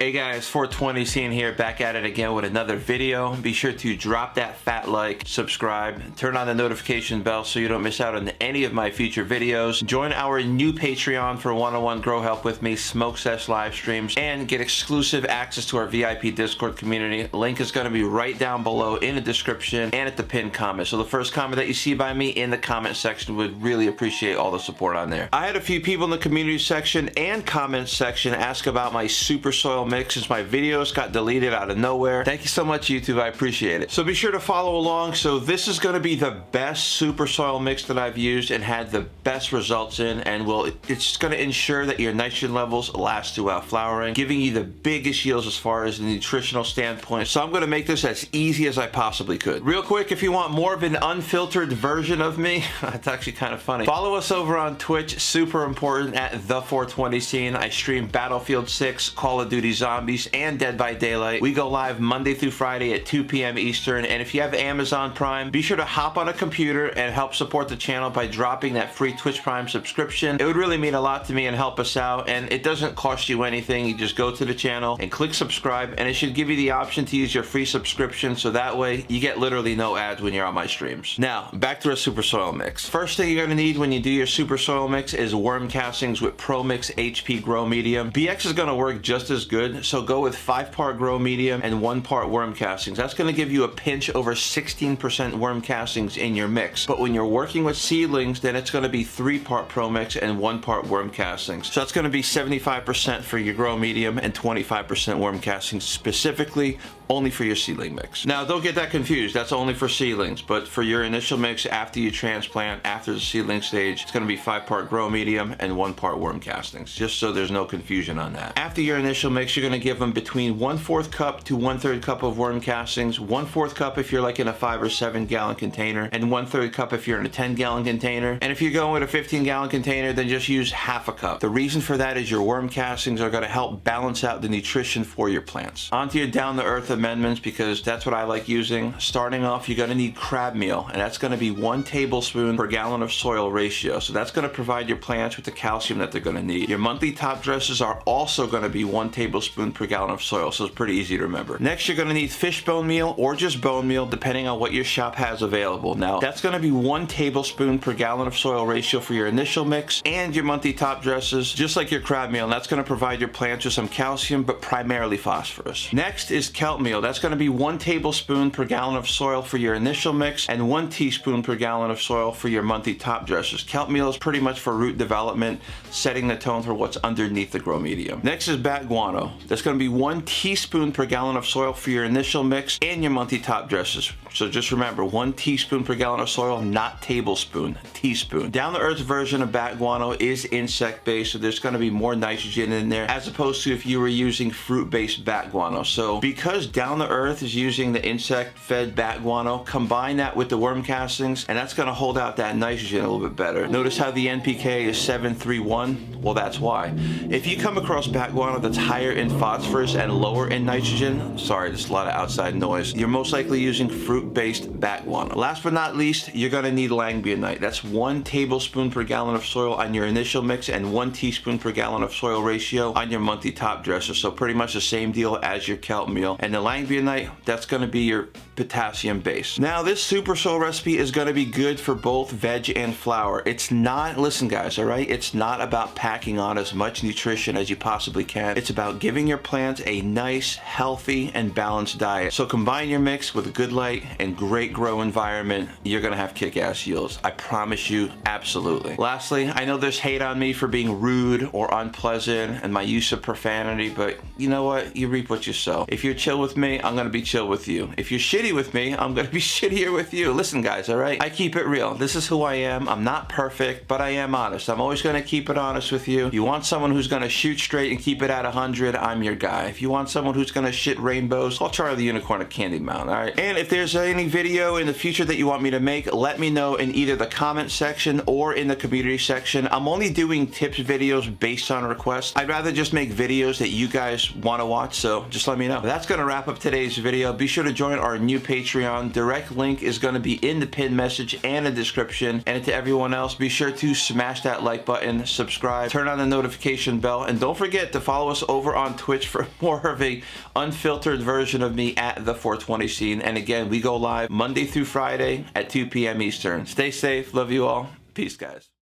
Hey guys, 420 Scene here, back at it again with another video. Be sure to drop that fat like, subscribe, turn on the notification bell so you don't miss out on any of my future videos. Join our new Patreon for one-on-one grow help with me, smoke sesh live streams, and get exclusive access to our VIP Discord community. Link is going to be right down below in the description and at the pinned comment. So the first comment that you see by me in the comment section, would really appreciate all the support on there. I had a few people in the community section and comments section ask about my super soil mix since my videos got deleted out of nowhere. Thank you so much, YouTube. I appreciate it. So be sure to follow along. So this is going to be the best super soil mix that I've used and had the best results in, and it's going to ensure that your nitrogen levels last throughout flowering, giving you the biggest yields as far as the nutritional standpoint. So I'm going to make this as easy as I possibly could. Real quick, if you want more of an unfiltered version of me, it's actually kind of funny. Follow us over on Twitch, super important, at the 420 Scene. I stream Battlefield 6, Call of Duty Zombies, and Dead by Daylight. We go live Monday through Friday at 2 p.m. Eastern, and if you have Amazon Prime, be sure to hop on a computer and help support the channel by dropping that free Twitch Prime subscription. It would really mean a lot to me and help us out, and it doesn't cost you anything. You just go to the channel and click subscribe, and it should give you the option to use your free subscription, so that way you get literally no ads when you're on my streams. Now, back to our super soil mix. First thing you're going to need when you do your super soil mix is worm castings with ProMix HP Grow Medium. BX is going to work just as good, so go with 5-part Grow Medium and 1-part worm castings. That's going to give you a pinch over 16% worm castings in your mix. But when you're working with seedlings, then it's going to be 3-part ProMix and 1-part worm castings. So that's going to be 75% for your Grow Medium and 25% worm castings, specifically only for your seedling mix. Now, don't get that confused. That's only for seedlings, but for your initial mix after you transplant, after the seedling stage, it's going to be 5-part Grow Medium and 1-part worm castings, just so there's no confusion on that. After your initial mix, you're going to give them between 1/4 cup to 1/3 cup of worm castings, 1/4 cup if you're like in a 5 or 7 gallon container, and 1/3 cup if you're in a 10 gallon container. And if you're going with a 15 gallon container, then just use 1/2 cup. The reason for that is your worm castings are going to help balance out the nutrition for your plants. Onto your down to earth amendments, because that's what I like using. Starting off, you're going to need crab meal, and that's going to be 1 tablespoon per gallon of soil ratio. So that's going to provide your plants with the calcium that they're going to need. Your monthly top dressers are also going to be 1 tablespoon per gallon of soil, so it's pretty easy to remember. Next, you're going to need fish bone meal or just bone meal, depending on what your shop has available. Now, that's going to be 1 tablespoon per gallon of soil ratio for your initial mix and your monthly top dressers, just like your crab meal, and that's going to provide your plants with some calcium, but primarily phosphorus. Next is kelp meal. That's going to be 1 tablespoon per gallon of soil for your initial mix and 1 teaspoon per gallon of soil for your monthly top dressers. Kelp meal is pretty much for root development, setting the tone for what's underneath the Grow Medium. Next is bat guano. That's going to be 1 teaspoon per gallon of soil for your initial mix and your monthly top dressers. So just remember, 1 teaspoon per gallon of soil, not tablespoon, teaspoon. Down to earth version of bat guano is insect based, so there's going to be more nitrogen in there as opposed to if you were using fruit based bat guano. So because down to earth is using the insect fed bat guano, combine that with the worm castings, and that's going to hold out that nitrogen a little bit better. Notice how the NPK is 731? Well, that's why. If you come across bat guano that's higher in phosphorus and lower in nitrogen, sorry, there's a lot of outside noise, you're most likely using fruit-based bat guano. Last but not least, you're going to need langbionite. That's 1 tablespoon per gallon of soil on your initial mix and 1 teaspoon per gallon of soil ratio on your monthly top dresser. So pretty much the same deal as your kelp meal. And the langbionite, that's going to be your potassium base. Now, this super soil recipe is going to be good for both veg and flower. It's not, listen guys, all right, it's not about packing on as much nutrition as you possibly can. It's about giving your plants a nice, healthy, and balanced diet. So combine your mix with a good light and great grow environment, you're going to have kick-ass yields. I promise you, absolutely. Lastly, I know there's hate on me for being rude or unpleasant and my use of profanity, but you know what? You reap what you sow. If you're chill with me, I'm going to be chill with you. If you're shitty with me, I'm going to be shittier with you. Listen guys, all right? I keep it real. This is who I am. I'm not perfect, but I am honest. I'm always going to keep it honest with you. You want someone who's going to shoot straight and keep it at 100, I'm your guy. If you want someone who's going to shit rainbows, call Charlie the Unicorn at Candy Mountain, all right? And if there's any video in the future that you want me to make, let me know in either the comment section or in the community section. I'm only doing tips videos based on requests. I'd rather just make videos that you guys want to watch, so just let me know. That's going to wrap wrap up today's video. Be sure to join our new Patreon. Direct link is going to be in the pinned message and the description. And to everyone else, be sure to smash that like button, subscribe, turn on the notification bell, and don't forget to follow us over on Twitch for more of a unfiltered version of me at the 420 scene. And again, we go live Monday through Friday at 2 p.m. Eastern. Stay safe. Love you all. Peace, guys.